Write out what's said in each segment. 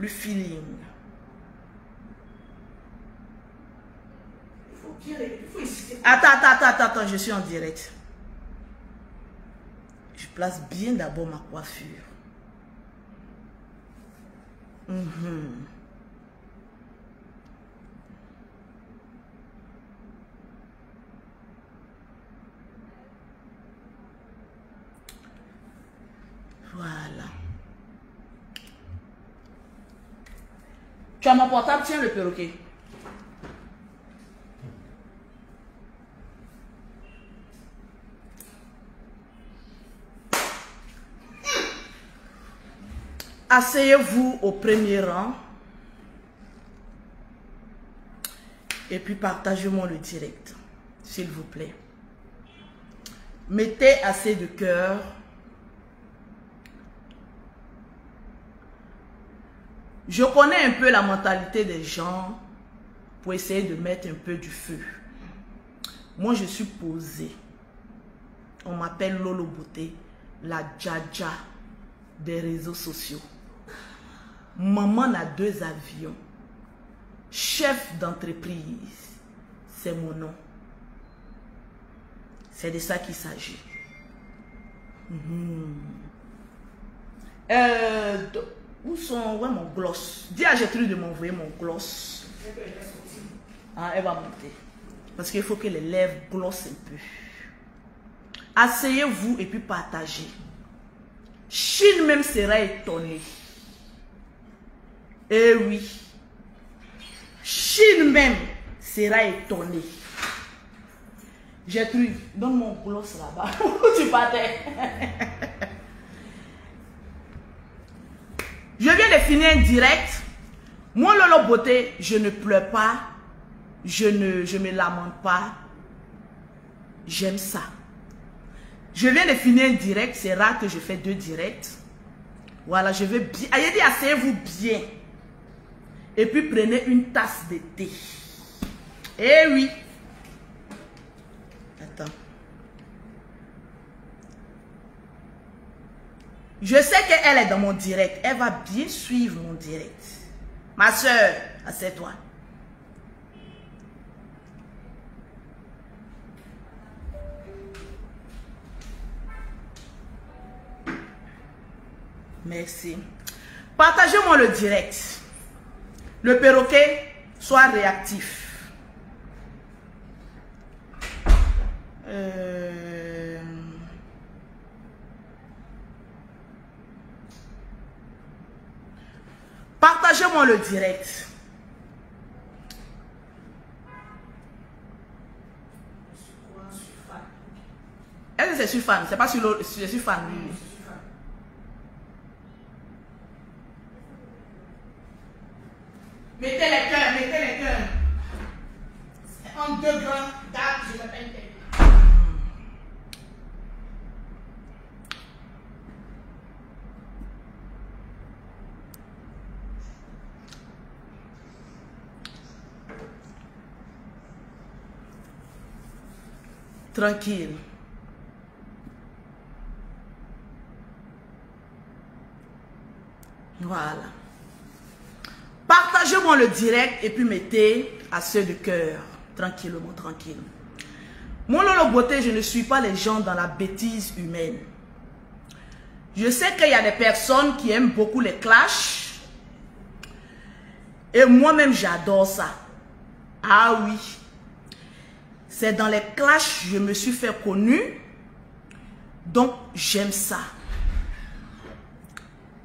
plus feeling. Attends, je suis en direct. Je place bien d'abord ma coiffure. Voilà. Tu as mon portable, tiens le perroquet. Asseyez-vous au premier rang. Et puis partagez-moi le direct, s'il vous plaît. Mettez assez de cœur. Je connais un peu la mentalité des gens pour essayer de mettre un peu du feu. Moi, je suis posée. On m'appelle Lolo Beauté, la Djaja des réseaux sociaux. Maman a 2 avions. Chef d'entreprise, c'est mon nom. C'est de ça qu'il s'agit. Où sont mon gloss? Dis à Gertrude de m'envoyer mon gloss. Ah, elle va monter. Parce qu'il faut que les lèvres glossent un peu. Asseyez-vous et puis partagez. Chine même sera étonnée. Eh oui. Chine même sera étonnée. Gertrude, donne mon gloss là-bas. Où tu partais? Je viens de finir un direct. Moi, Lolo Beauté, je ne pleure pas. Je me lamente pas. J'aime ça. Je viens de finir un direct. C'est rare que je fais 2 directs. Voilà, je vais bien. Allez, dit, asseyez-vous bien. Et puis, prenez une tasse de thé. Eh oui. Attends. Je sais qu'elle est dans mon direct. Elle va bien suivre mon direct. Ma soeur, assieds-toi. Merci. Partagez-moi le direct. Le perroquet, soit réactif. Partagez-moi le direct. Est-ce que c'est sur fan? C'est pas sur l'autre, c'est sur fan. Mettez les cœurs, mettez les cœurs. En 2 grands dates, je m'appelle. Tranquille. Voilà. Partagez-moi le direct et puis mettez assez de cœur. Tranquillement, tranquille. Mon Lolo Beauté, je ne suis pas les gens dans la bêtise humaine. Je sais qu'il y a des personnes qui aiment beaucoup les clashs. Et moi-même, j'adore ça. Ah oui. C'est dans les clashs que je me suis fait connue. Donc, j'aime ça.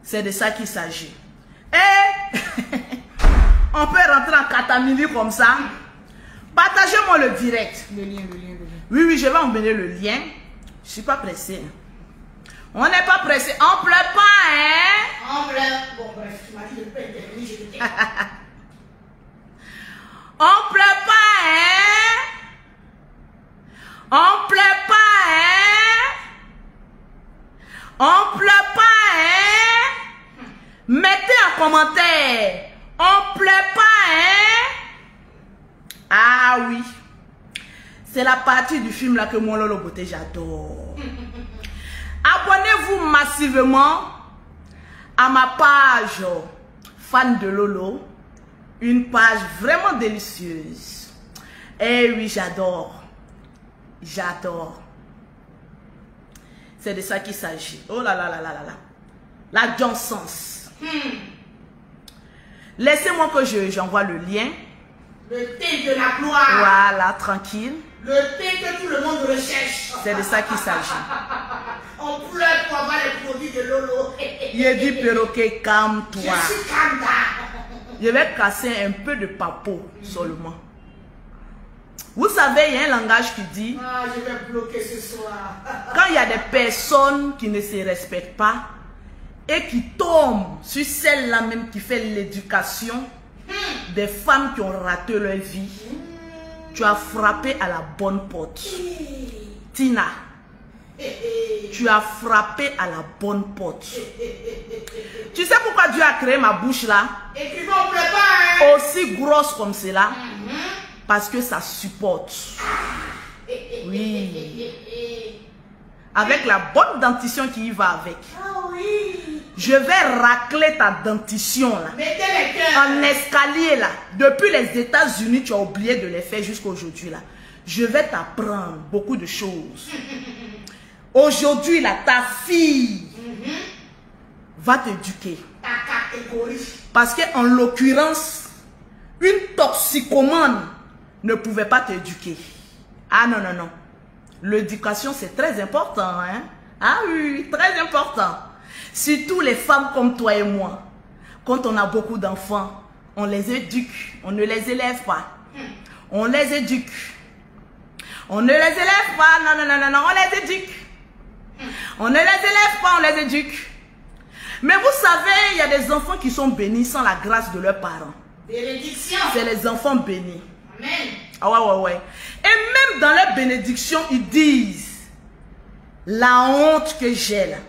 C'est de ça qu'il s'agit. Et on peut rentrer en catamini comme ça. Partagez-moi le direct. Le lien. Oui, je vais emmener le lien. Je ne suis pas pressée. On n'est pas pressé. On ne pleure pas, hein? On pleure. Bon, bref, tu m'as dit de ne pas intervenir, je te On pleure pas, hein? On pleure pas, hein? On pleure pas, hein? Mettez en commentaire. On pleure pas, hein? Ah oui. C'est la partie du film là que moi, Lolo Beauté, j'adore. Abonnez-vous massivement à ma page fan de Lolo. Une page vraiment délicieuse. Eh oui, j'adore. J'adore. C'est de ça qu'il s'agit. Oh là là là là là là. La Johnson's. Laissez-moi que j'envoie le lien. Le thé de la gloire. Voilà, tranquille. Le thé que tout le monde recherche. C'est de ça qu'il s'agit. On pleure pour avoir les produits de Lolo. Il a dit perroquet, calme-toi. Je suis calme. Je vais casser un peu de papo seulement. Vous savez, il y a un langage qui dit... Ah, je vais bloquer ce soir. Quand il y a des personnes qui ne se respectent pas et qui tombent sur celle-là même qui fait l'éducation des femmes qui ont raté leur vie, tu as frappé à la bonne porte. Tina, tu as frappé à la bonne porte. Tu sais pourquoi Dieu a créé ma bouche là? Et puis on prépare. Aussi grosse comme cela. Parce que ça supporte. Oui. Avec la bonne dentition qui y va avec. Ah oui. Je vais racler ta dentition là. Mettez les cœurs. En escalier là. Depuis les États-Unis, tu as oublié de les faire jusqu'à aujourd'hui là. Je vais t'apprendre beaucoup de choses. Aujourd'hui là, ta fille va t'éduquer. Ta catégorie. Parce qu'en l'occurrence, une toxicomane ne pouvait pas t'éduquer. Ah non, non, non. L'éducation, c'est très important. Hein? Ah oui, très important. Surtout les femmes comme toi et moi. Quand on a beaucoup d'enfants, on les éduque. On ne les élève pas. On les éduque. On ne les élève pas. Non, non, non, non, non. On les éduque. On ne les élève pas, on les éduque. Mais vous savez, il y a des enfants qui sont bénis sans la grâce de leurs parents. Bénédiction. C'est les enfants bénis. Amen. Ah ouais, ouais, ouais. Et même dans leur bénédiction, ils disent, la honte que j'ai là,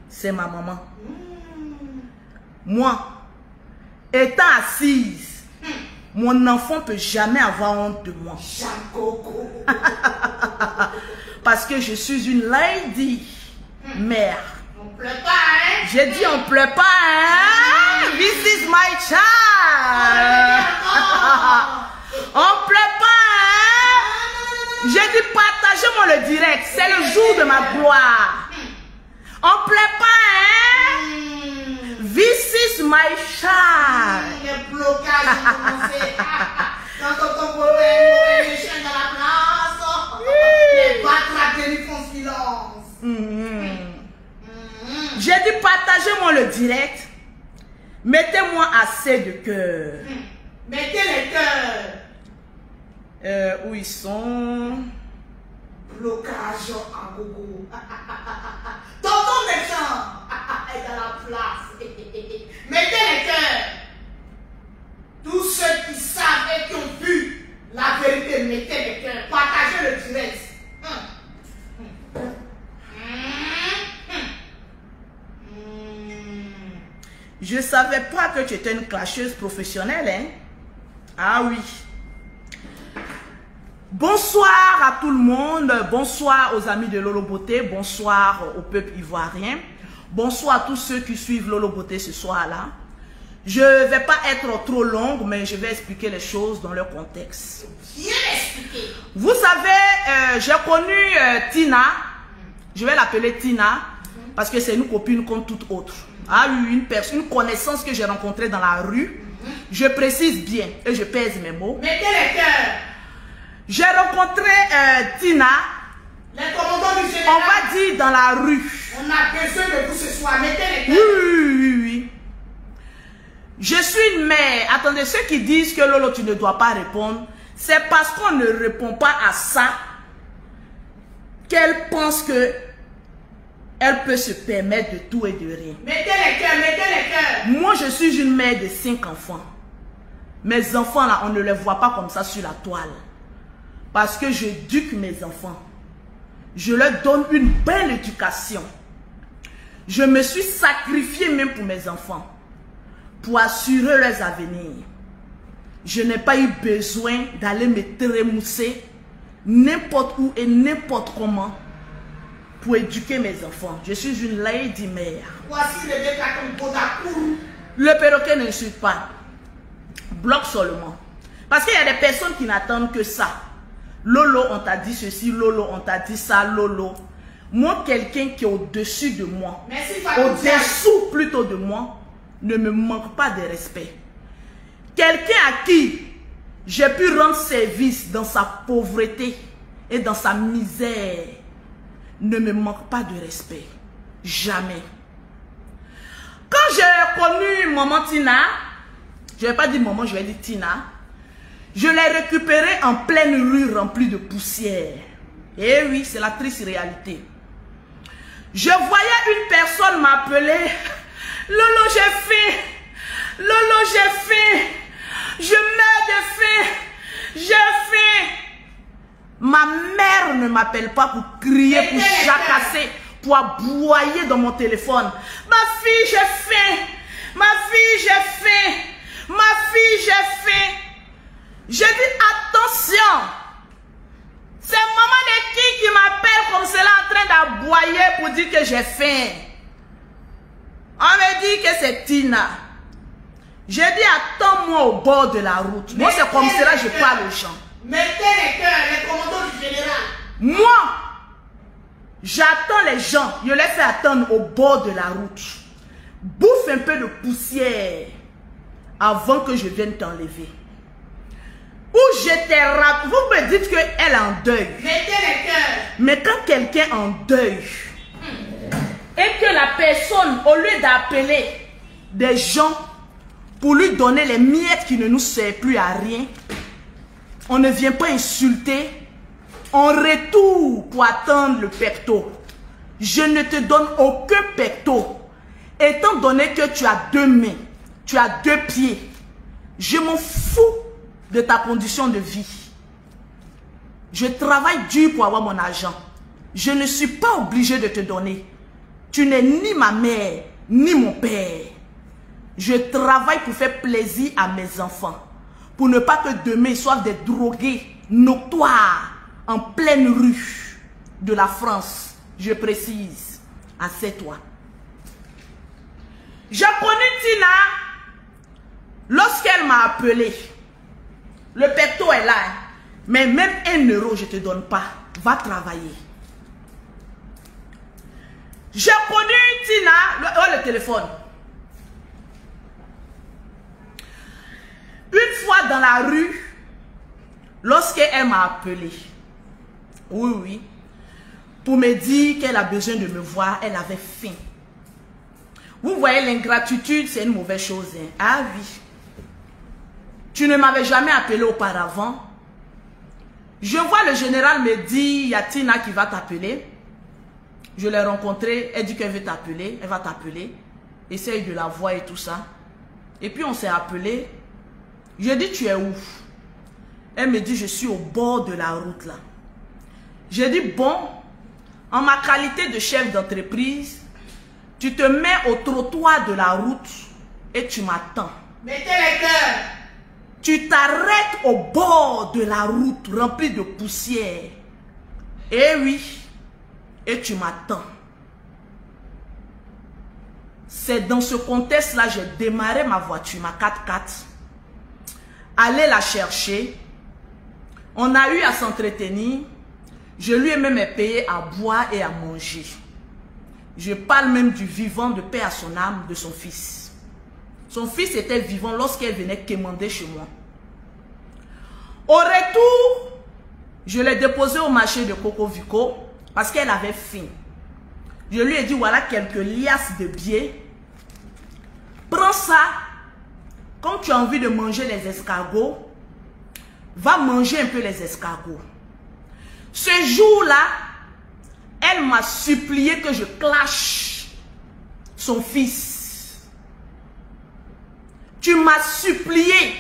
c'est ma maman. Moi, étant assise, mon enfant ne peut jamais avoir honte de moi. Parce que je suis une lady mère. On pleure pas, hein? J'ai dit on pleure pas, hein? This is my child. On pleure pas, hein? J'ai dit partagez-moi le direct. C'est le jour de ma gloire. On pleure pas, hein? This is my child. Les blocages ont commencé. Quand on tombe les chaînes dans la place, les battraperies font silence. J'ai dit partagez-moi le direct. Mettez-moi assez de cœur. Mettez les cœurs. Où ils sont? Blocage en gogo. Tonton méchant est dans la place. Mettez les cœurs. Tous ceux qui savent et qui ont vu la vérité, mettez les cœurs. Partagez le direct. Je ne savais pas que tu étais une clasheuse professionnelle, hein? Ah oui. Bonsoir à tout le monde. Bonsoir aux amis de Lolo Beauté. Bonsoir au peuple ivoirien. Bonsoir à tous ceux qui suivent Lolo Beauté ce soir-là. Je ne vais pas être trop longue, mais je vais expliquer les choses dans leur contexte. Bien expliqué. Vous savez, j'ai connu Tina. Je vais l'appeler Tina parce que c'est une copine comme toute autre. Ah oui, une connaissance que j'ai rencontrée dans la rue. Je précise bien et je pèse mes mots. Mettez les cœurs. J'ai rencontré Tina. Les commandants du général. On va dire dans la rue. On a besoin de vous ce soir. Mettez les Oui, cœurs. oui, oui, oui. Je suis une mère. Attendez, ceux qui disent que Lolo, tu ne dois pas répondre, c'est parce qu'on ne répond pas à ça qu'elle pense que elle peut se permettre de tout et de rien. Mettez les cœurs, mettez les cœurs. Moi, je suis une mère de 5 enfants. Mes enfants, là, on ne les voit pas comme ça sur la toile. Parce que j'éduque mes enfants. Je leur donne une belle éducation. Je me suis sacrifiée même pour mes enfants. Pour assurer leurs avenirs. Je n'ai pas eu besoin d'aller me trémousser n'importe où et n'importe comment pour éduquer mes enfants. Je suis une lady mère. Voici Rebecca comme Bodakourou. Le perroquet n'insulte pas. Bloque seulement. Parce qu'il y a des personnes qui n'attendent que ça. Lolo, on t'a dit ceci. Lolo, on t'a dit ça. Lolo. Moi, quelqu'un qui est au-dessus de moi, au-dessous plutôt de moi, ne me manque pas de respect. Quelqu'un à qui j'ai pu rendre service dans sa pauvreté et dans sa misère, ne me manque pas de respect. Jamais. Quand j'ai connu maman Tina, je ne vais pas dire maman, je vais dire Tina, je l'ai récupérée en pleine rue remplie de poussière. Et oui, c'est la triste réalité. Je voyais une personne m'appeler. Lolo, j'ai faim. Lolo, j'ai faim. Je meurs de faim. J'ai faim. Ma mère ne m'appelle pas pour crier, pour jacasser, pour aboyer dans mon téléphone. Ma fille, j'ai faim. Ma fille, j'ai faim. Ma fille, j'ai faim. J'ai dit attention. C'est maman de qui m'appelle comme cela en train d'aboyer pour dire que j'ai faim. On me dit que c'est Tina. J'ai dit attends-moi au bord de la route. Moi c'est comme cela que je parle aux gens. Mettez les cœurs, les commandants du général. Moi, j'attends les gens. Je les fais attendre au bord de la route. Bouffe un peu de poussière avant que je vienne t'enlever. Ou j'étais rapide. Vous me dites qu'elle est en deuil. Mettez les cœurs. Mais quand quelqu'un est en deuil et que la personne, au lieu d'appeler des gens pour lui donner les miettes qui ne nous servent plus à rien, on ne vient pas insulter, on retourne pour attendre le pecto. Je ne te donne aucun pecto. Étant donné que tu as 2 mains, tu as 2 pieds, je m'en fous de ta condition de vie. Je travaille dur pour avoir mon argent. Je ne suis pas obligé de te donner. Tu n'es ni ma mère, ni mon père. Je travaille pour faire plaisir à mes enfants. Pour ne pas que demain ils soient des drogués notoires en pleine rue de la France. Je précise. Assieds-toi. J'ai connu Tina lorsqu'elle m'a appelé. Le pecto est là. Mais même 1 euro, je ne te donne pas. Va travailler. J'ai connu Tina. Le téléphone. Une fois dans la rue, lorsqu'elle m'a appelé. Oui. Pour me dire qu'elle a besoin de me voir. Elle avait faim. Vous voyez, l'ingratitude, c'est une mauvaise chose. Hein? Ah oui. Tu ne m'avais jamais appelé auparavant. Je vois le général me dire, il y a Tina qui va t'appeler. Je l'ai rencontrée, elle dit qu'elle veut t'appeler, elle va t'appeler. Essaye de la voir et tout ça. Et puis on s'est appelé. Je dis, tu es où? Elle me dit, je suis au bord de la route là. J'ai dit, bon, en ma qualité de chef d'entreprise, tu te mets au trottoir de la route et tu m'attends. Mettez les cœurs. Tu t'arrêtes au bord de la route remplie de poussière. Eh oui. Et tu m'attends. C'est dans ce contexte-là que j'ai démarré ma voiture, ma 4x4. Aller la chercher. On a eu à s'entretenir. Je lui ai même payé à boire et à manger. Je parle même du vivant, de paix à son âme, de son fils. Son fils était vivant lorsqu'elle venait quémander chez moi. Au retour, je l'ai déposé au marché de Coco Vico parce qu'elle avait faim. Je lui ai dit, voilà quelques liasses de billets. Prends ça. Quand tu as envie de manger les escargots, va manger un peu les escargots. Ce jour-là, elle m'a supplié que je clash son fils. Tu m'as supplié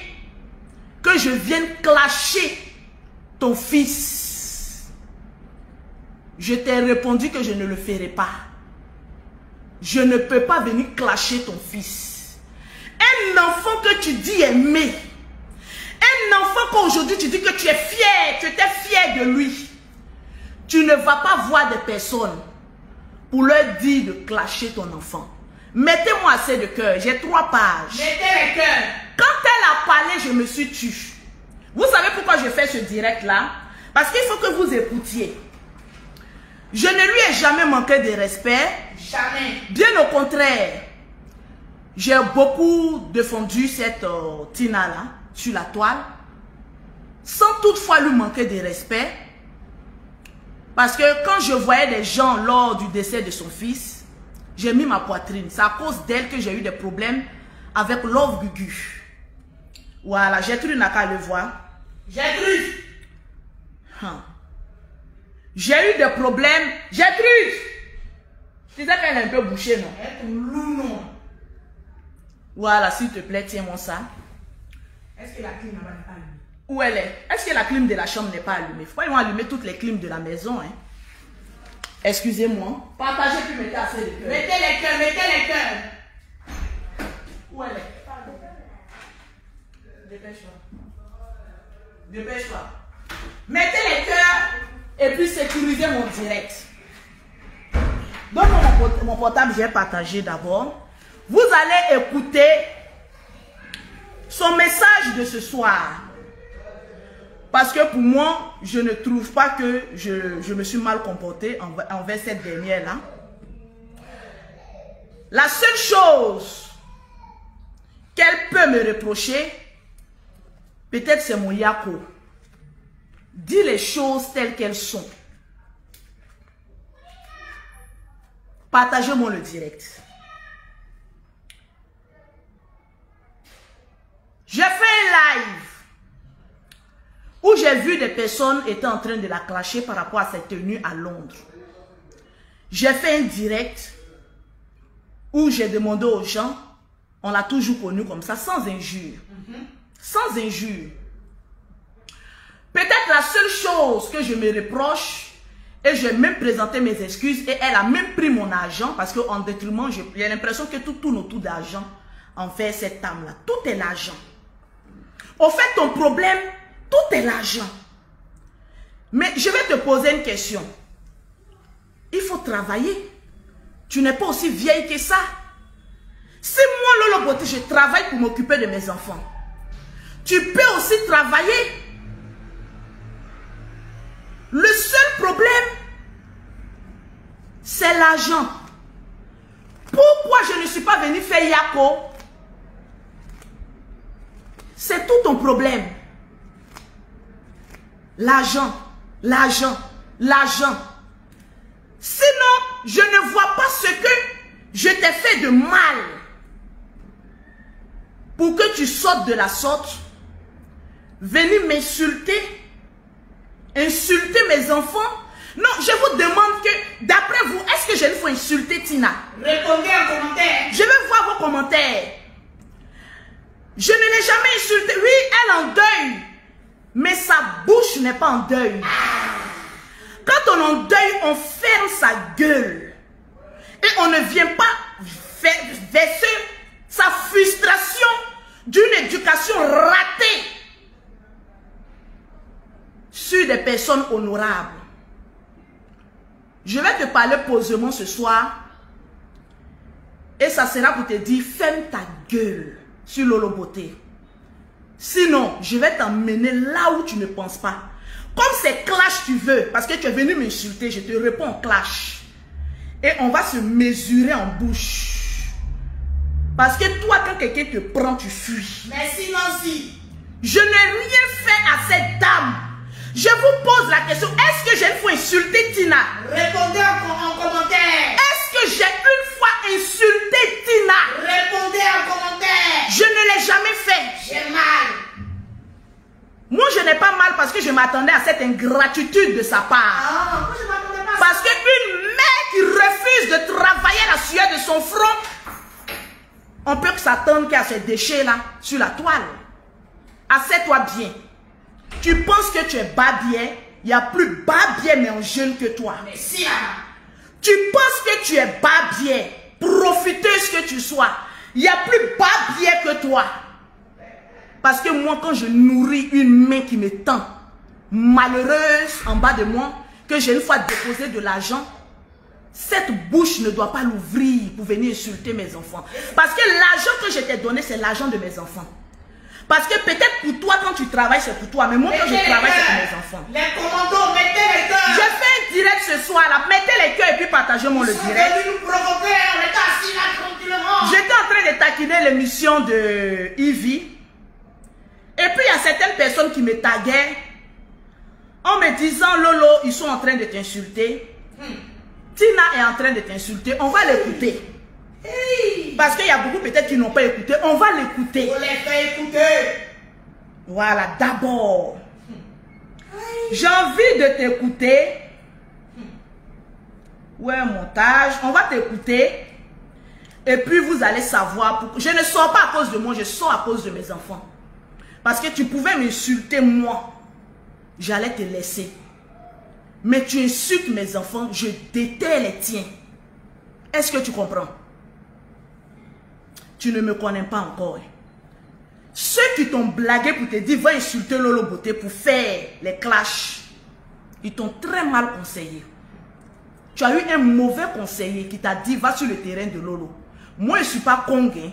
que je vienne clasher ton fils. Je t'ai répondu que je ne le ferai pas. Je ne peux pas venir clasher ton fils. Un enfant que tu dis aimer. Un enfant qu'aujourd'hui tu dis que tu es fier. Tu étais fier de lui. Tu ne vas pas voir des personnes pour leur dire de clasher ton enfant. Mettez-moi assez de cœur. J'ai 3 pages. Mettez les cœurs. Quand elle a parlé, je me suis tue. Vous savez pourquoi je fais ce direct-là? Parce qu'il faut que vous écoutiez. Je ne lui ai jamais manqué de respect. Jamais. Bien au contraire. J'ai beaucoup défendu cette Tina-là sur la toile. Sans toutefois lui manquer de respect. Parce que quand je voyais des gens lors du décès de son fils, j'ai mis ma poitrine. C'est à cause d'elle que j'ai eu des problèmes avec Love Gugu. Voilà, Gertrude n'a qu'à le voir. Gertrude. J'ai eu des problèmes. Gertrude! Tu sais qu'elle est un peu bouchée, non? Elle est ton loup, non? Voilà, s'il te plaît, tiens-moi ça. Est-ce que la clim là-bas n'est pas allumée? Où elle est? Est-ce que la clim de la chambre n'est pas allumée? Faut pas ils vont allumer toutes les clims de la maison, hein? Excusez-moi. Partagez puis mettez assez de cœur. Mettez les cœurs, mettez les cœurs. Où elle est? Dépêche-toi. Dépêche-toi. Mettez les cœurs et puis sécurisez mon direct. Donne-moi mon portable, j'ai partagé d'abord. Vous allez écouter son message de ce soir. Parce que pour moi, je ne trouve pas que je me suis mal comportée envers cette dernière-là. La seule chose qu'elle peut me reprocher, peut-être c'est mon yako. Dis les choses telles qu'elles sont. Partagez-moi le direct. J'ai fait un live où j'ai vu des personnes étaient en train de la clasher par rapport à cette tenue à Londres. J'ai fait un direct où j'ai demandé aux gens, on l'a toujours connu comme ça, sans injure. Sans injure. Peut-être la seule chose que je me reproche, et j'ai même présenté mes excuses, et elle a même pris mon argent, parce qu'en détriment, j'ai l'impression que tout tourne autour d'argent envers cette dame-là. Tout est l'argent. Au fait, ton problème, tout est l'argent. Mais je vais te poser une question. Il faut travailler. Tu n'es pas aussi vieille que ça. Si moi, Lolo Beauté, je travaille pour m'occuper de mes enfants, tu peux aussi travailler. Le seul problème, c'est l'argent. Pourquoi je ne suis pas venue faire Yako? C'est tout ton problème. L'argent, l'argent, l'argent. Sinon, je ne vois pas ce que je t'ai fait de mal pour que tu sortes de la sorte, venir m'insulter, insulter mes enfants. Non, je vous demande que, d'après vous, est-ce que j'ai une fois insulté Tina? Répondez en commentaire. Je vais voir vos commentaires. Je ne l'ai jamais insultée. Oui, elle est en deuil. Mais sa bouche n'est pas en deuil. Quand on est en deuil, on ferme sa gueule. Et on ne vient pas verser sa frustration d'une éducation ratée sur des personnes honorables. Je vais te parler posément ce soir. Et ça sera pour te dire, ferme ta gueule sur Lolo Beauté. Sinon, je vais t'emmener là où tu ne penses pas. Comme c'est clash tu veux, parce que tu es venu m'insulter, je te réponds en clash. Et on va se mesurer en bouche. Parce que toi, quand quelqu'un te prend, tu fuis. Merci Nancy. Je n'ai rien fait à cette dame. Je vous pose la question, est-ce que j'ai une fois insulté Tina? Répondez en commentaire. Est-ce que j'ai une fois insulté Tina? Répondez en commentaire. Je ne l'ai jamais fait. J'ai mal. Moi, je n'ai pas mal parce que je m'attendais à cette ingratitude de sa part. Ah, moi je m'attendais pas. Parce qu'une mère qui refuse de travailler la sueur de son front, on peut s'attendre qu'à ces déchets-là sur la toile. Assieds-toi bien. Tu penses que tu es babier, il n'y a plus babier mais en jeune que toi. Merci. Tu penses que tu es babier, profiteuse que tu sois, il n'y a plus babier que toi. Parce que moi, quand je nourris une main qui me tend, malheureuse en bas de moi, que j'ai une fois déposé de l'argent, cette bouche ne doit pas l'ouvrir pour venir insulter mes enfants. Parce que l'argent que je t'ai donné, c'est l'argent de mes enfants. Parce que peut-être pour toi, quand tu travailles, c'est pour toi. Mais moi, quand je travaille, c'est pour mes enfants. Les commandos, mettez les cœurs. Je fais un direct ce soir là. Mettez les cœurs et puis partagez-moi le direct. Nous provoquer, on était assis là tranquillement. J'étais en train de taquiner l'émission de Ivy. Et puis, il y a certaines personnes qui me taguaient en me disant, Lolo, ils sont en train de t'insulter. Tina est en train de t'insulter. On va l'écouter. Hey. Parce qu'il y a beaucoup peut-être qui n'ont pas écouté. On va l'écouter. On les fait écouter. Voilà, d'abord. J'ai envie de t'écouter. Ouais, montage. On va t'écouter. Et puis vous allez savoir. Pourquoi. Je ne sors pas à cause de moi, je sors à cause de mes enfants. Parce que tu pouvais m'insulter moi. J'allais te laisser. Mais tu insultes mes enfants, je déterre les tiens. Est-ce que tu comprends? Tu ne me connais pas encore. Ceux qui t'ont blagué pour te dire va insulter Lolo Beauté pour faire les clashs, ils t'ont très mal conseillé. Tu as eu un mauvais conseiller qui t'a dit va sur le terrain de Lolo. Moi je ne suis pas conguin.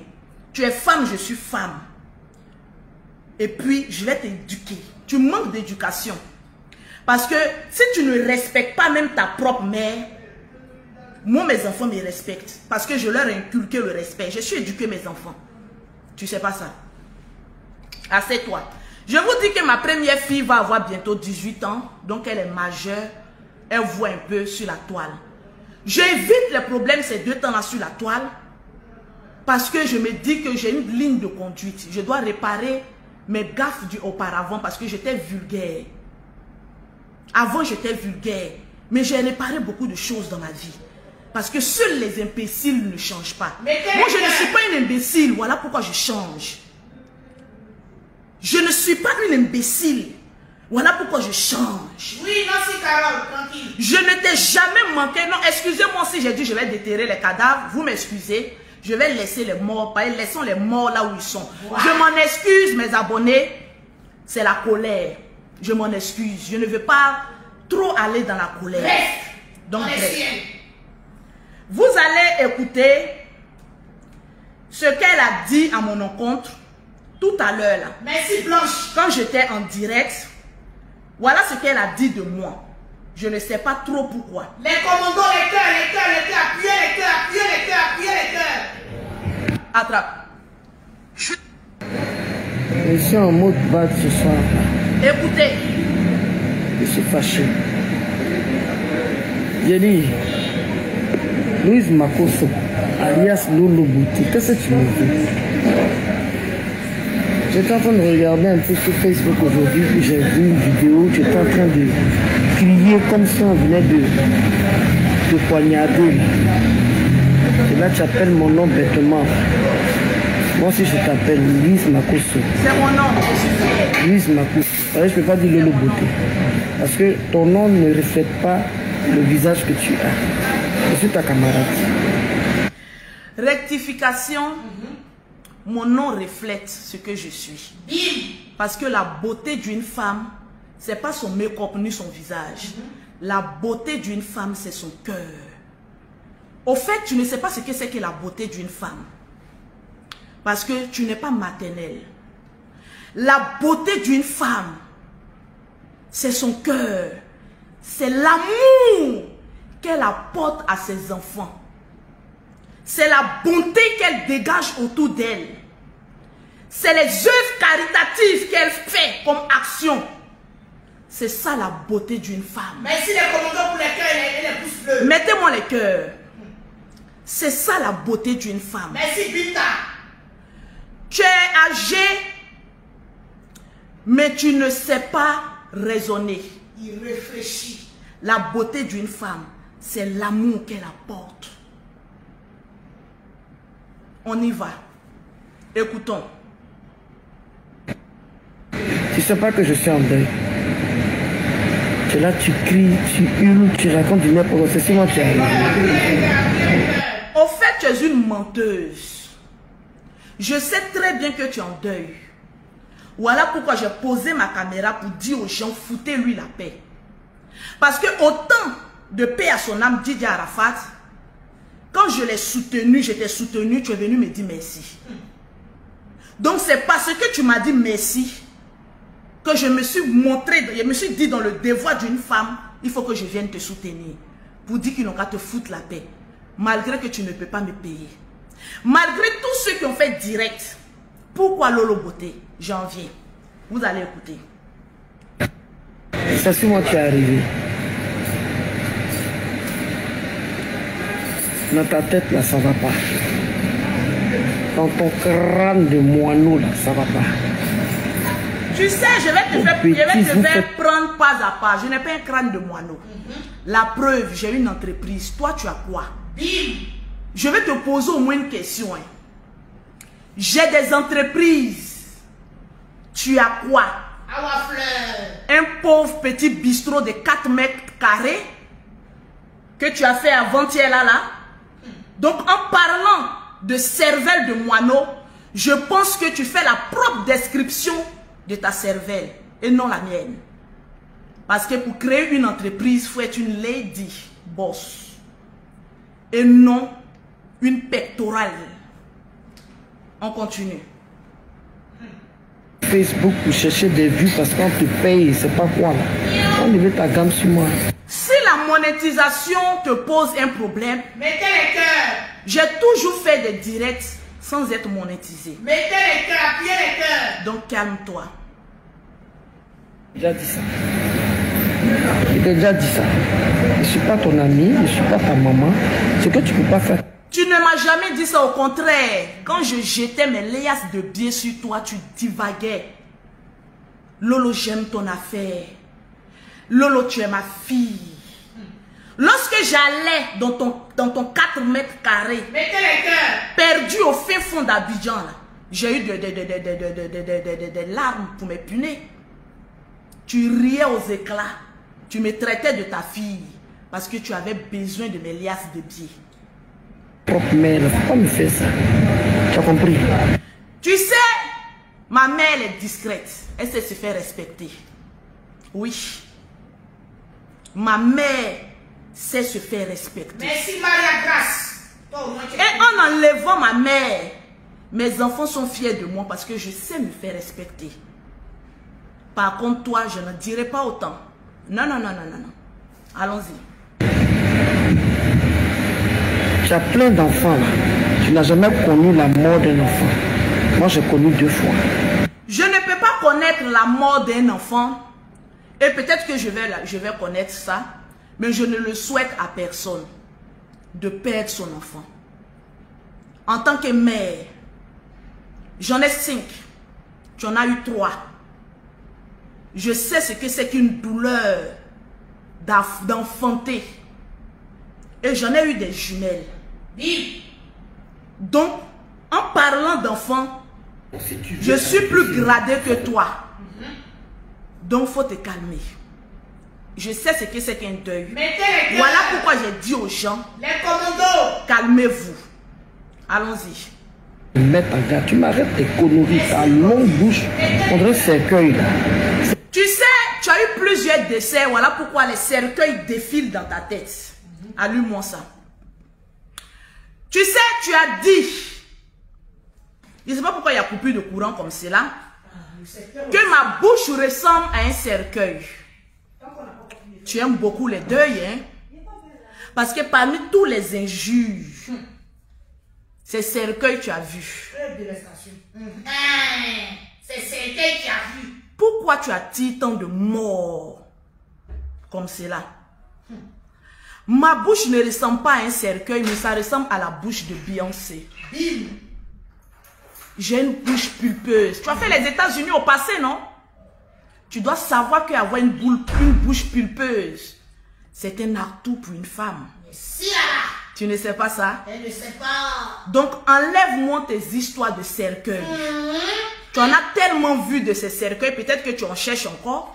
Tu es femme, je suis femme. Et puis je vais t'éduquer. Tu manques d'éducation. Parce que si tu ne respectes pas même ta propre mère, moi mes enfants me respectent. Parce que je leur ai inculqué le respect. Je suis éduqué mes enfants. Tu sais pas ça? Assieds-toi. Je vous dis que ma première fille va avoir bientôt 18 ans. Donc elle est majeure. Elle voit un peu sur la toile. J'évite les problèmes ces 2 temps-là sur la toile. Parce que je me dis que j'ai une ligne de conduite. Je dois réparer mes gaffes du auparavant parce que j'étais vulgaire. Avant, j'étais vulgaire. Mais j'ai réparé beaucoup de choses dans ma vie. Parce que seuls les imbéciles ne changent pas. Moi, je ne suis pas une imbécile. Voilà pourquoi je change. Je ne suis pas une imbécile. Voilà pourquoi je change. Oui, non, c'est Carole, tranquille. Je ne t'ai jamais manqué. Non, excusez-moi si j'ai dit je vais déterrer les cadavres. Vous m'excusez. Je vais laisser les morts. Laissons les morts là où ils sont. Wow. Je m'en excuse, mes abonnés. C'est la colère. Je m'en excuse. Je ne veux pas trop aller dans la colère. Bref. Donc, bref. Vous allez écouter ce qu'elle a dit à mon encontre tout à l'heure là. Merci Blanche. Quand j'étais en direct, voilà ce qu'elle a dit de moi. Je ne sais pas trop pourquoi. Les commandos, les cœurs, appuyez les cœurs, appuyez les cœurs, appuyez les cœurs. Attrape. Je suis en mode bad ce soir. Écoutez. Je suis fâché. J'ai dit, Louise Makosso, alias Lolo Beauté, qu'est-ce que tu me dis? J'étais en train de regarder un peu sur Facebook aujourd'hui, puis j'ai vu une vidéo où tu étais en train de crier comme si on venait de poignarder. Et là tu appelles mon nom bêtement. Moi aussi je t'appelle Louise Makosso. C'est mon nom. Louise Makosso. Je ne peux pas dire Lolo Beauté. Parce que ton nom ne reflète pas le visage que tu as. Je suis ta camarade. Rectification. Mon nom reflète ce que je suis. Parce que la beauté d'une femme, ce n'est pas son make-up ni son visage. La beauté d'une femme, c'est son cœur. Au fait, tu ne sais pas ce que c'est que la beauté d'une femme. Parce que tu n'es pas maternelle. La beauté d'une femme, c'est son cœur. C'est l'amour qu'elle apporte à ses enfants. C'est la bonté qu'elle dégage autour d'elle. C'est les œuvres caritatives qu'elle fait comme action. C'est ça la beauté d'une femme. Merci les commandants pour les cœurs et les pouces bleus. Mettez-moi les cœurs. C'est ça la beauté d'une femme. Merci Bita. Tu es âgé, mais tu ne sais pas raisonner. Il réfléchit. La beauté d'une femme, c'est l'amour qu'elle apporte. On y va. Écoutons. Tu sais pas que je suis en deuil. Tu es là, tu cries, tu hurles, tu racontes du n'importe quoi. C'est moi qui arrive. Au fait, tu es une menteuse. Je sais très bien que tu es en deuil. Voilà pourquoi j'ai posé ma caméra pour dire aux gens, foutez-lui la paix. Parce que autant de paix à son âme, Didier Arafat, quand je l'ai soutenu, j'étais soutenu, tu es venu me dire merci. Donc c'est parce que tu m'as dit merci que je me suis montré, je me suis dit dans le devoir d'une femme, il faut que je vienne te soutenir. Pour dire qu'ils n'ont qu'à te foutre la paix. Malgré que tu ne peux pas me payer. Malgré tous ceux qui ont fait direct. Pourquoi Lolo Beauté? J'en viens. Vous allez écouter. Ça, c'est moi qui est arrivé. Dans ta tête, là, ça va pas. Dans ton crâne de moineau, là, ça va pas. Tu sais, je vais te faire prendre pas à pas. Je n'ai pas un crâne de moineau. La preuve, j'ai une entreprise. Toi, tu as quoi? Je vais te poser au moins une question. Hein. J'ai des entreprises. Tu as quoi? Un pauvre petit bistrot de 4 mètres carrés que tu as fait avant-hier là. Donc, en parlant de cervelle de moineau, je pense que tu fais la propre description de ta cervelle et non la mienne. Parce que pour créer une entreprise, il faut être une lady boss et non une pectorale. On continue. Facebook pour chercher des vues parce qu'on te paye, c'est pas quoi là. On devait ta gamme sur moi. Si la monétisation te pose un problème, mettez les cœurs. J'ai toujours fait des directs sans être monétisé. Mettez les cœurs, appuyez les cœurs. Donc calme-toi. J'ai déjà dit ça. Je t'ai déjà dit ça. Je ne suis pas ton ami, je ne suis pas ta maman. Ce que tu ne peux pas faire. Tu ne m'as jamais dit ça, au contraire. Quand je jetais mes liasses de billets sur toi, tu divaguais. Lolo, j'aime ton affaire. Lolo, tu es ma fille. Lorsque j'allais dans ton 4 mètres carrés, mettez les cœurs, perdu au fin fond d'Abidjan, j'ai eu des larmes pour mes punais. Tu riais aux éclats. Tu me traitais de ta fille parce que tu avais besoin de mes liasses de billets. Propre mère, faut pas me faire ça. Tu as compris? Tu sais, ma mère elle est discrète. Elle sait se faire respecter. Oui. Ma mère sait se faire respecter. Merci Maria Grace. Et en enlevant ma mère, mes enfants sont fiers de moi parce que je sais me faire respecter. Par contre, toi, je ne dirai pas autant. Non, non, non, non, non, non. Allons-y. Tu as plein d'enfants là. Tu n'as jamais connu la mort d'un enfant. Moi, j'ai connu 2 fois. Je ne peux pas connaître la mort d'un enfant. Et peut-être que je vais connaître ça. Mais je ne le souhaite à personne. De perdre son enfant. En tant que mère, j'en ai 5. Tu en as eu 3. Je sais ce que c'est qu'une douleur d'enfanter. Et j'en ai eu des jumelles. Donc, en parlant d'enfants, je suis plus gradé que toi. Donc, il faut te calmer. Je sais ce que c'est qu'un deuil. Voilà pourquoi j'ai dit aux gens, les commandos, calmez-vous. Allons-y. Mettre en garde, tu m'arrêtes tes conneries, ta longue bouche, on dirait cercueil là. Tu sais, tu as eu plusieurs décès, voilà pourquoi les cercueils défilent dans ta tête. Allume-moi ça. Tu sais, tu as dit, je ne sais pas pourquoi il y a coupure de courant comme cela, que ma bouche ressemble à un cercueil. Tu aimes beaucoup les deuils, hein? Parce que parmi tous les injures, ces cercueils tu as vu. c'est cercueil qui a vu. Pourquoi tu attires tant de morts comme cela? Ma bouche ne ressemble pas à un cercueil, mais ça ressemble à la bouche de Beyoncé. J'ai une bouche pulpeuse. Tu as fait les États-Unis au passé, non? Tu dois savoir qu'avoir une bouche pulpeuse, c'est un atout pour une femme. Tu ne sais pas ça? Elle ne sait pas. Donc, enlève-moi tes histoires de cercueil. Tu en as tellement vu de ces cercueils, peut-être que tu en cherches encore.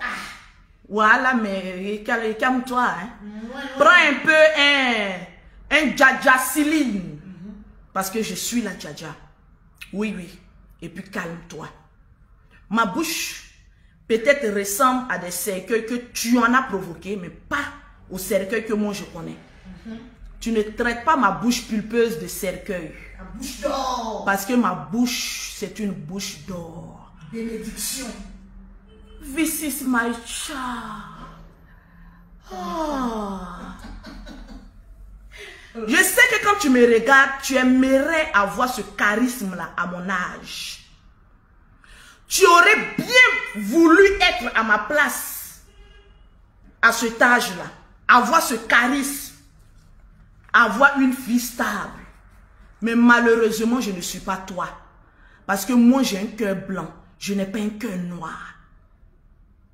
Voilà, mais calme-toi. Hein. Prends un peu un Dja Siline. Parce que je suis la Dja. Oui, oui. Et puis calme-toi. Ma bouche peut-être ressemble à des cercueils que tu en as provoqués, mais pas au cercueil que moi je connais. Tu ne traites pas ma bouche pulpeuse de cercueil. La bouche d'or. Parce que ma bouche, c'est une bouche d'or. Bénédiction. This is my child. Oh. Je sais que quand tu me regardes, tu aimerais avoir ce charisme-là à mon âge. Tu aurais bien voulu être à ma place à cet âge-là. Avoir ce charisme. Avoir une vie stable. Mais malheureusement, je ne suis pas toi. Parce que moi, j'ai un cœur blanc. Je n'ai pas un cœur noir.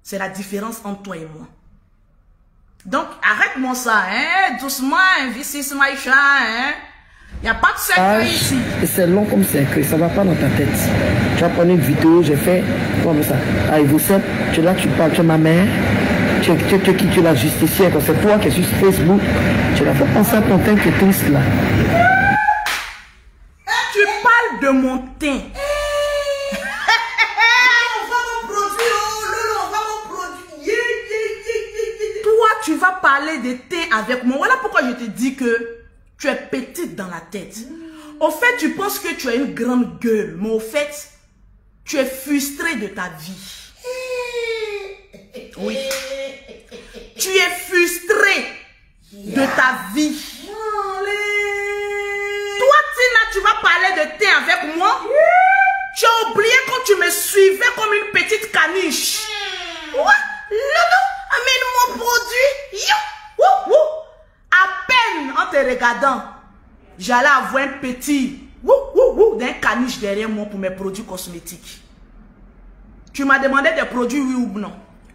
C'est la différence entre toi et moi. Donc, arrête-moi ça, hein. Doucement, this is my child, hein. Il n'y a pas de cercueil ici. C'est long comme cercueil, ça ne va pas dans ta tête. Tu vas prendre une vidéo, j'ai fait comme ça. Ah, vous savez, tu es là, tu parles, tu es ma mère. Tu es qui, tu es la justicière, c'est toi qui es sur Facebook. Tu l'as fait penser à ton teint qui est triste là. Tu parles de mon teint. Toi, tu vas parler de teint avec moi. Voilà pourquoi je te dis que tu es petite dans la tête. Au fait, tu penses que tu as une grande gueule, mais au fait, tu es frustré de ta vie. Oui. Tu es frustré de ta vie. Toi, Tina, tu vas parler de thé avec moi? Tu as oublié quand tu me suivais comme une petite caniche. Ouais, Loulou, amène mon produit. Yo, à peine en te regardant, j'allais avoir un petit d'un caniche derrière moi pour mes produits cosmétiques. Tu m'as demandé des produits, oui ou non?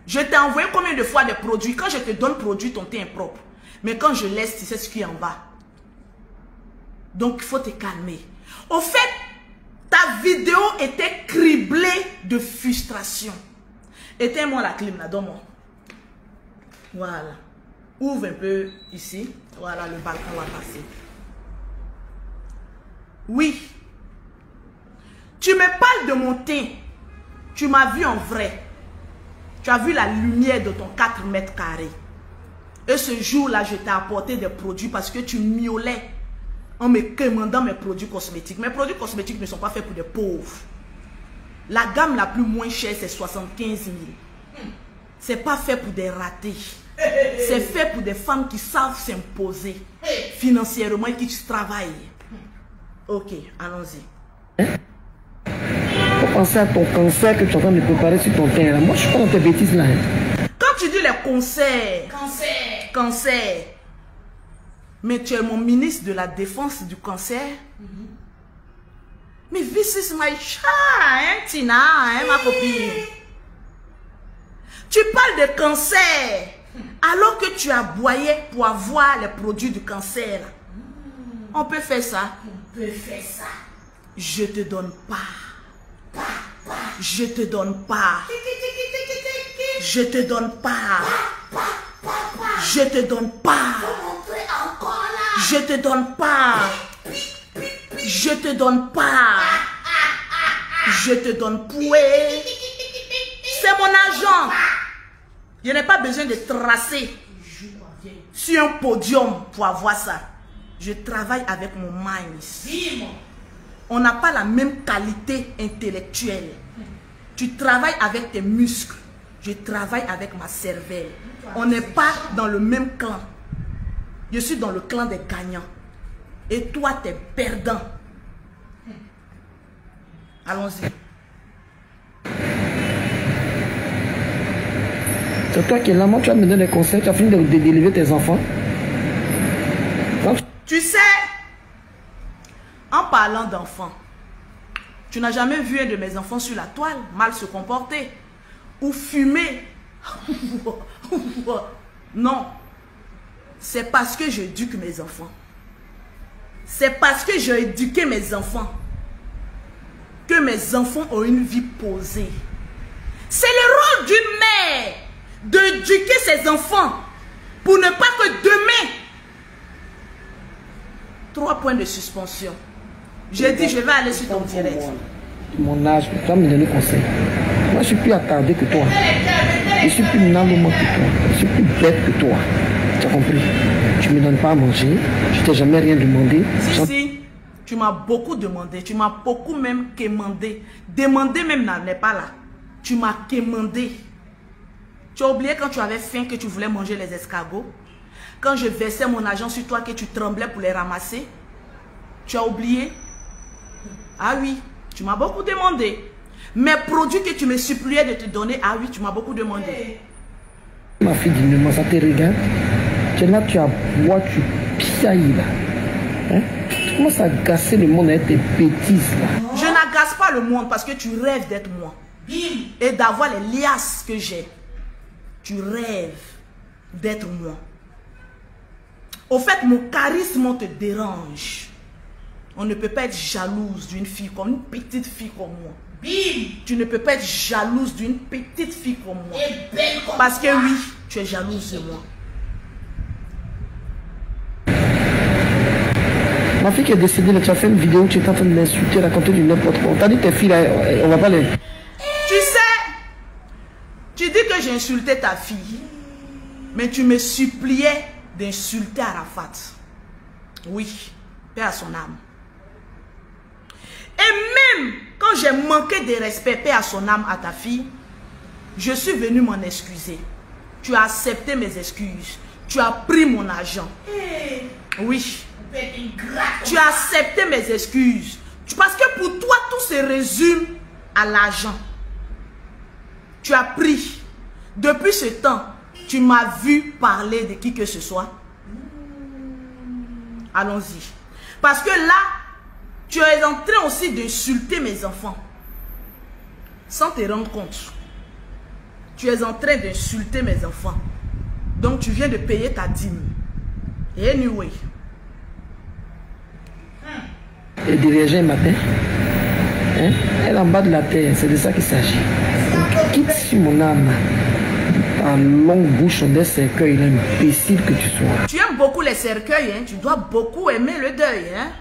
Je t'ai envoyé combien de fois des produits? Quand je te donne produit, ton teint est propre. Mais quand je laisse, tu sais ce qu'il y a en bas. Donc, il faut te calmer. Au fait, ta vidéo était criblée de frustration. Éteins-moi la clim là, donne-moi. Voilà. Ouvre un peu ici. Voilà, le balcon va passer. Oui. Tu me parles de mon teint. Tu m'as vu en vrai. Tu as vu la lumière de ton 4 mètres carrés. Et ce jour-là, je t'ai apporté des produits parce que tu miaulais en me commandant mes produits cosmétiques. Mes produits cosmétiques ne sont pas faits pour des pauvres. La gamme la plus moins chère, c'est 75 000. C'est pas fait pour des ratés. C'est fait pour des femmes qui savent s'imposer financièrement et qui travaillent. Ok, allons-y. Faut penser à ton cancer que tu es en train de préparer sur ton terrain. Moi, je suis pas dans tes bêtises là. Quand tu dis les cancers, cancer, mais tu es mon ministre de la défense du cancer. Mais this is my child, hein, Tina, hein, ma copine. Tu parles de cancer alors que tu as aboyé pour avoir les produits du cancer. On peut faire ça. On peut faire ça. Je te donne pas. Je te donne pas. Je te donne pas. Je te donne pas. Je te donne pas. Je te donne pas. Je te donne pouet. C'est mon argent. Je n'ai pas besoin de tracer sur un podium pour avoir ça. Je travaille avec mon mind. On n'a pas la même qualité intellectuelle. Tu travailles avec tes muscles. Je travaille avec ma cervelle. On n'est pas dans le même clan. Je suis dans le clan des gagnants. Et toi, tu es perdant. Allons-y. C'est toi qui es là, moi tu vas me donner des conseils, tu as fini d'élever tes enfants. Tu sais, en parlant d'enfants, tu n'as jamais vu un de mes enfants sur la toile mal se comporter ou fumer. Non, c'est parce que j'éduque mes enfants. C'est parce que j'ai éduqué mes enfants que mes enfants ont une vie posée. C'est le rôle d'une mère d'éduquer ses enfants pour ne pas que demain, 3 points de suspension. J'ai dit, je vais aller sur ton direct. Mon âge, tu vas me donner conseil. Moi, je suis plus attardé que toi. Je suis plus naloma que toi. Je suis plus bête que toi. Tu as compris. Tu me donnes pas à manger. Je t'ai jamais rien demandé. Si, tu m'as beaucoup demandé. Tu m'as beaucoup même quémandé. Demander même n'est pas là. Tu m'as quémandé. Tu as oublié quand tu avais faim que tu voulais manger les escargots? Quand je versais mon argent sur toi que tu tremblais pour les ramasser? Tu as oublié? Ah oui, tu m'as beaucoup demandé. Mes produits que tu me suppliais de te donner, ah oui, tu m'as beaucoup demandé. Ma fille dit, mais ça te regarde. Tu es là, tu aboies, tu piailles là. Hein? Tu commences à gasser le monde avec tes bêtises là. Je n'agace pas le monde parce que tu rêves d'être moi. Et d'avoir les liasses que j'ai. Tu rêves d'être moi. Au fait, mon charisme te dérange. On ne peut pas être jalouse d'une fille comme une petite fille comme moi. Tu ne peux pas être jalouse d'une petite fille comme moi. Et belle comme parce que oui, tu es jalouse de moi. Ma fille qui est décédée, là, tu as fait une vidéo où tu es en train de m'insulter, raconter du n'importe quoi. T'as dit tes filles là, on va pas les... Tu sais, tu dis que j'ai insulté ta fille, mais tu me suppliais d'insulter Arafat. Oui, paix à son âme. Et même quand j'ai manqué de respect, paix à son âme, à ta fille, je suis venu m'en excuser. Tu as accepté mes excuses. Tu as pris mon argent. Oui. Tu as accepté mes excuses. Parce que pour toi, tout se résume à l'argent. Tu as pris. Depuis ce temps, tu m'as vu parler de qui que ce soit. Allons-y. Parce que là, tu es en train aussi d'insulter mes enfants. Sans te rendre compte. Tu es en train d'insulter mes enfants. Donc tu viens de payer ta dîme. Et anyway. Elle dirigeait un matin. Hein? Elle est en bas de la terre. C'est de ça qu'il s'agit. Quitte sur mon âme. Ta longue bouche en des cercueils, imbécile que tu sois. Tu aimes beaucoup les cercueils, hein? Tu dois beaucoup aimer le deuil, hein?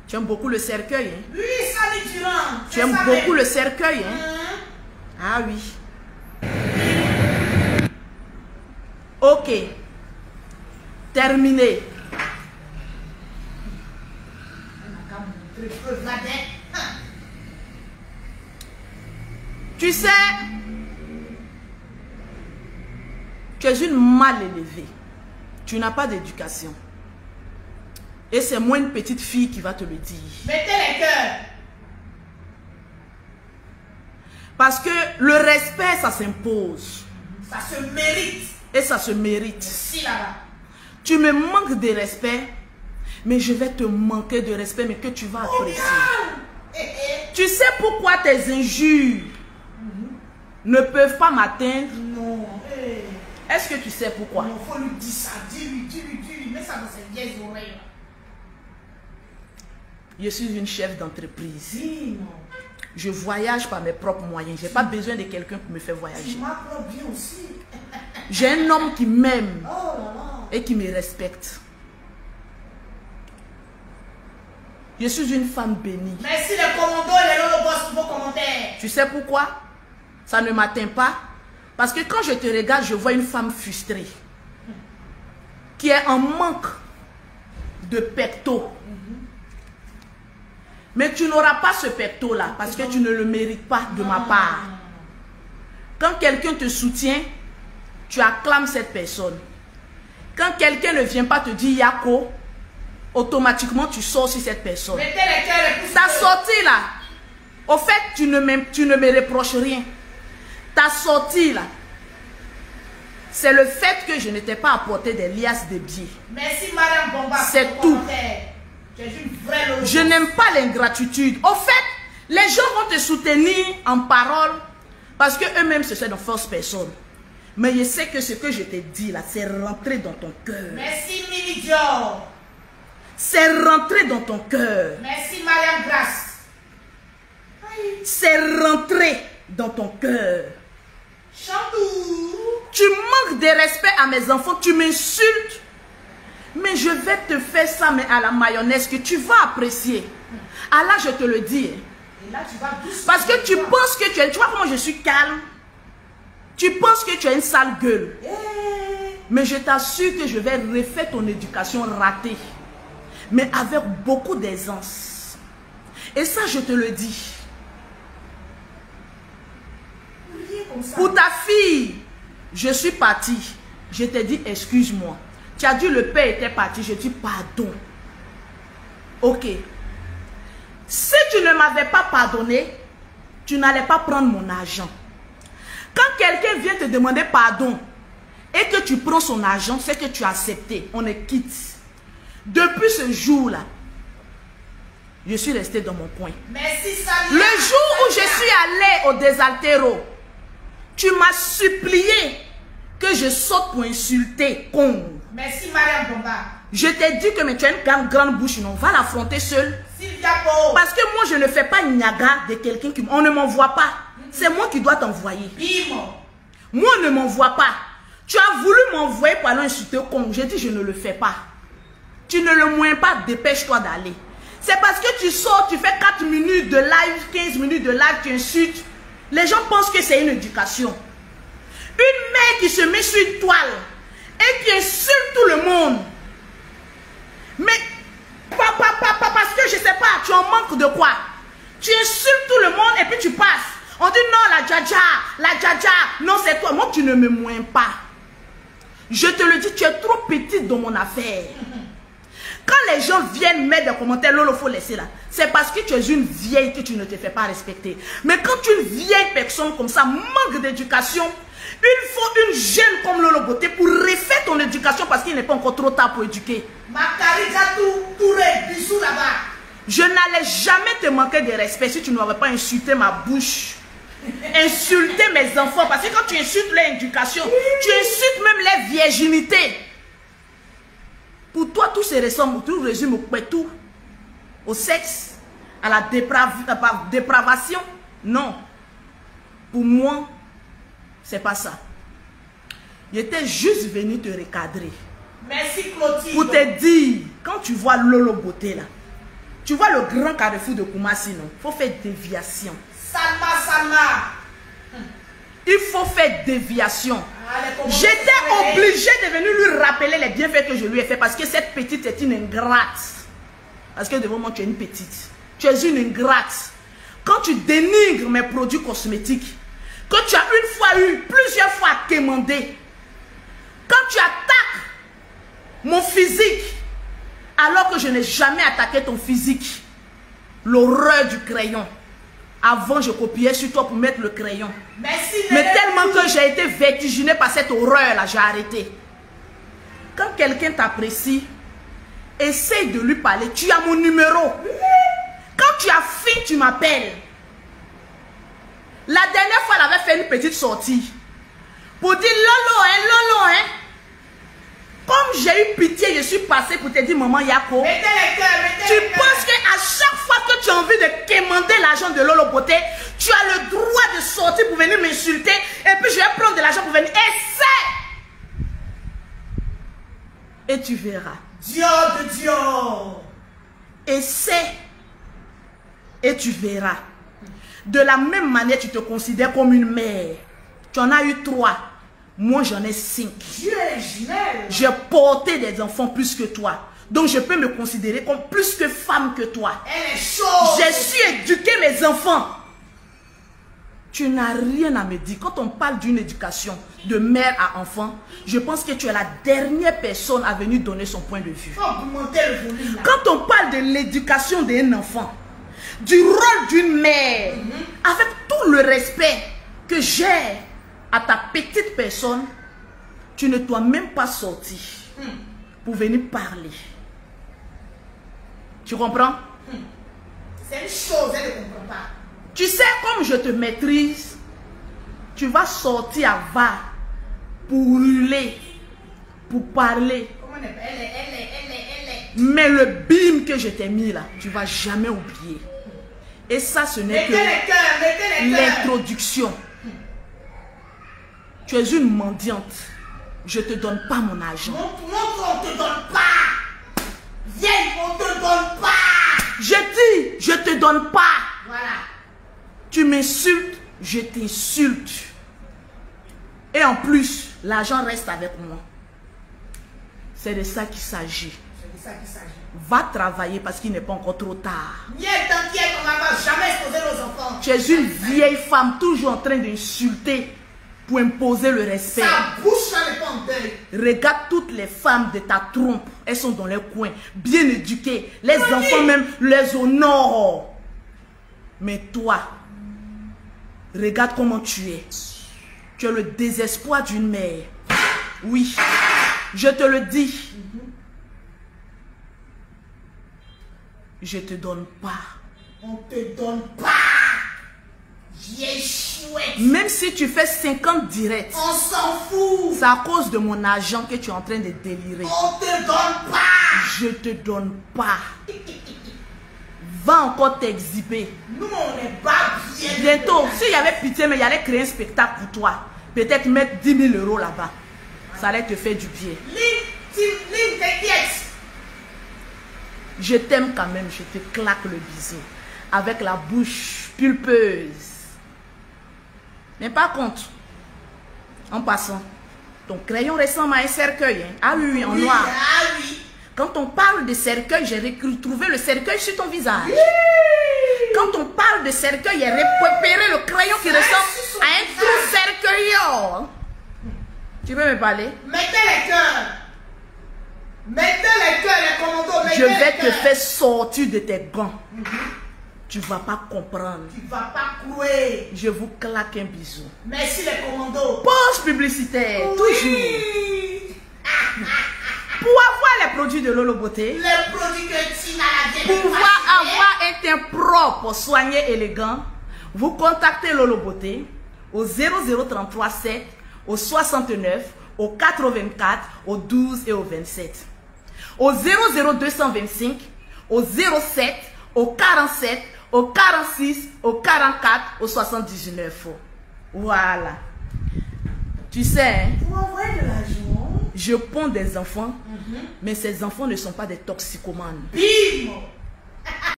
Tu aimes beaucoup le cercueil, hein? Oui, Sally Durand. Tu aimes beaucoup le cercueil, hein? Ah oui. Ok. Terminé. Tu sais, tu es une mal élevée. Tu n'as pas d'éducation. Et c'est moi une petite fille qui va te le dire. Mettez les cœurs. Parce que le respect, ça s'impose. Ça se mérite. Et ça se mérite. Si là-bas. Tu me manques de respect, mais je vais te manquer de respect, mais que tu vas apprécier. Tu sais pourquoi tes injures ne peuvent pas m'atteindre? Non. Est-ce que tu sais pourquoi? Il faut lui dire ça. Dis-lui. Mets ça dans ses vieilles oreilles. Je suis une chef d'entreprise. Dis non. Je voyage par mes propres moyens. Je n'ai pas besoin de quelqu'un pour me faire voyager. Tu m'apprends bien aussi. J'ai un homme qui m'aime Oh là là. et qui me respecte. Je suis une femme bénie. Merci les commandos et les lolobos pour vos commentaires. Tu sais pourquoi? Ça ne m'atteint pas. Parce que quand je te regarde, je vois une femme frustrée. Qui est en manque de pecto. Mais tu n'auras pas ce pecto-là. Parce que tu ne le mérites pas de ma part. Quand quelqu'un te soutient, tu acclames cette personne. Quand quelqu'un ne vient pas te dire Yako, automatiquement tu sors sur cette personne. Mettez les cœurs et Ta sortie là, au fait, tu ne me reproches rien. Ta sortie là, c'est le fait que je ne t'ai pas apporté des liasses de billets. Merci Madame Bomba. C'est tout. Tu es une vraie lolo. Je n'aime pas l'ingratitude. Au fait, les gens vont te soutenir en parole parce qu'eux-mêmes se sont en first personne. Mais je sais que ce que je te dis là, c'est rentré dans ton cœur. Merci Mimi Dior. C'est rentré dans ton cœur. Merci Mariam Grasse. C'est rentré dans ton cœur. Chantou. Tu manques de respect à mes enfants, tu m'insultes. Mais je vais te faire ça, mais à la mayonnaise, que tu vas apprécier. Ah là, je te le dis. Et là, tu vas doucement. Parce que tu penses que tu es... Tu vois comment je suis calme? Tu penses que tu as une sale gueule. Mais je t'assure que je vais refaire ton éducation ratée. Mais avec beaucoup d'aisance. Et ça, je te le dis. Pour ta fille, je suis partie. Je t'ai dit, excuse-moi. Tu as dit, le père était parti. Je dis, pardon. Ok. Si tu ne m'avais pas pardonné, tu n'allais pas prendre mon argent. Quand quelqu'un vient te demander pardon et que tu prends son argent, c'est que tu as accepté. On est quitte. Depuis ce jour-là, je suis restée dans mon coin. Merci, Samia. Le jour où je suis allée au Désaltéro, tu m'as supplié que je saute pour insulter con. Merci, Mariam Bomba. Je t'ai dit que mais tu as une grande bouche, non? Va l'affronter seule. Sylvia Po. Parce que moi, je ne fais pas niaga de quelqu'un qui... On ne m'envoie pas. C'est moi qui dois t'envoyer. Moi, on ne m'envoie pas. Tu as voulu m'envoyer pour aller insulter con. J'ai dit, je ne le fais pas. Tu ne le moins pas, dépêche-toi d'aller. C'est parce que tu sors, tu fais 4 minutes de live, 15 minutes de live, tu insultes. Les gens pensent que c'est une éducation. Une mère qui se met sur une toile et qui insulte tout le monde. Mais, parce que je ne sais pas, tu en manques de quoi? Tu insultes tout le monde et puis tu passes. On dit non, la djadja, non c'est toi. Moi, tu ne me moins pas. Je te le dis, tu es trop petite dans mon affaire. Quand les gens viennent mettre des commentaires, Lolo, faut laisser là. C'est parce que tu es une vieille que tu ne te fais pas respecter. Mais quand tu es une vieille personne comme ça, manque d'éducation, il faut une jeune comme Lolo Beauté pour refaire ton éducation parce qu'il n'est pas encore trop tard pour éduquer. Bisous là-bas. Je n'allais jamais te manquer de respect si tu n'avais pas insulté ma bouche. Insulter mes enfants. Parce que quand tu insultes leur éducation, tu insultes même leur virginité. Pour toi, tout se ressemble, tout résume au tout. Au sexe, à la dépravation. Non. Pour moi, c'est pas ça. J'étais juste venu te recadrer. Merci Clotilde. Pour te dire, quand tu vois Lolo Beauté là, tu vois le grand carrefour de Koumassi, non? Il faut faire déviation. Salma. Il faut faire déviation. J'étais obligée de venir lui rappeler les bienfaits que je lui ai fait parce que cette petite est une ingrate. Parce que devant moi, tu es une petite. Tu es une ingrate. Quand tu dénigres mes produits cosmétiques, que tu as une fois eu, plusieurs fois à quémander, quand tu attaques mon physique, alors que je n'ai jamais attaqué ton physique, l'horreur du crayon. Avant, je copiais sur toi pour mettre le crayon. Merci, mais tellement que j'ai été vertiginée par cette horreur-là, j'ai arrêté. Quand quelqu'un t'apprécie, essaye de lui parler. Tu as mon numéro. Quand tu as fini, tu m'appelles. La dernière fois, elle avait fait une petite sortie. Pour dire, Lolo, hein. Comme j'ai eu pitié, je suis passée pour te dire, maman Yako. Tu penses qu'à chaque fois que tu as envie de quémander l'argent de Lolo Beauté, tu as le droit de sortir pour venir m'insulter et puis je vais prendre de l'argent pour venir. Essaie! Et tu verras. Dieu de Dieu. Essaie. Et tu verras. De la même manière, tu te considères comme une mère. Tu en as eu 3. Moi, j'en ai 5. Dieu est jumelle. J'ai porté des enfants plus que toi. Donc, je peux me considérer comme plus que femme que toi. Elle est chaude. J'ai su éduquer mes enfants. Tu n'as rien à me dire. Quand on parle d'une éducation de mère à enfant, je pense que tu es la dernière personne à venir donner son point de vue. Quand on parle de l'éducation d'un enfant, du rôle d'une mère, avec tout le respect que j'ai à ta petite personne, tu ne dois même pas sortir pour venir parler. Tu comprends? C'est une chose, elle ne comprend pas. Tu sais, comme je te maîtrise, tu vas sortir à va pour hurler, pour parler. Comment elle est. Mais le bim que je t'ai mis là, tu ne vas jamais oublier. Et ça, ce n'est que l'introduction. Tu es une mendiante. Je ne te donne pas mon argent. Montre, on ne te donne pas. Viens, on ne te donne pas. Je dis, je ne te donne pas. Voilà. Tu m'insultes, je t'insulte. Et en plus, l'argent reste avec moi. C'est de ça qu'il s'agit. C'est de ça qu'il s'agit. Va travailler parce qu'il n'est pas encore trop tard. T'inquiète, on ne va jamais exposer nos enfants. Tu es une vieille femme toujours en train d'insulter pour imposer le respect. Sa bouche là n'est pas en deuil. Regarde toutes les femmes de ta trompe. Elles sont dans les coins, bien éduquées. Les enfants même les honorent. Mais toi, regarde comment tu es. Tu es le désespoir d'une mère. Oui, je te le dis. Je te donne pas. On te donne pas. Vieille chouette. Même si tu fais 50 directs, On s'en fout. c'est à cause de mon argent que tu es en train de délirer. On te donne pas. Je te donne pas. Va encore t'exhiber. Nous, on n'est pas bien. Bientôt, s'il y avait pitié, mais il allait créer un spectacle pour toi. Peut-être mettre 10 000 € là-bas. Ça allait te faire du bien. Lynn, t'inquiète. Je t'aime quand même, je te claque le bisou. Avec la bouche pulpeuse. Mais par contre, en passant, ton crayon ressemble à un cercueil. Hein? Ah oui, en noir. Ah oui. Quand on parle de cercueil, j'ai retrouvé le cercueil sur ton visage. Quand on parle de cercueil, j'ai repéré le crayon qui ressemble à un trou cercueil. Tu peux me parler? Mettez les cœurs. Mettez les cœurs, les commandos. Mettez Je vais les te cœurs. faire sortir de tes gants. Tu vas pas comprendre. Tu vas pas courir. Je vous claque un bisou. Merci les commandos. Pause publicitaire, toujours. Oui. Pour avoir les produits de Lolo Beauté, Les produits que Tina a bien pour pouvoir avoir un teint propre, soigné, élégant, vous contactez Lolo Beauté au 0033 7, au 69, au 84, au 12 et au 27. Au 00225, au 07, au 47, au 46, au 44, au 79. Voilà. Tu sais, hein, Pour envoyer de l'argent. je ponds des enfants, mais ces enfants ne sont pas des toxicomanes. Bim.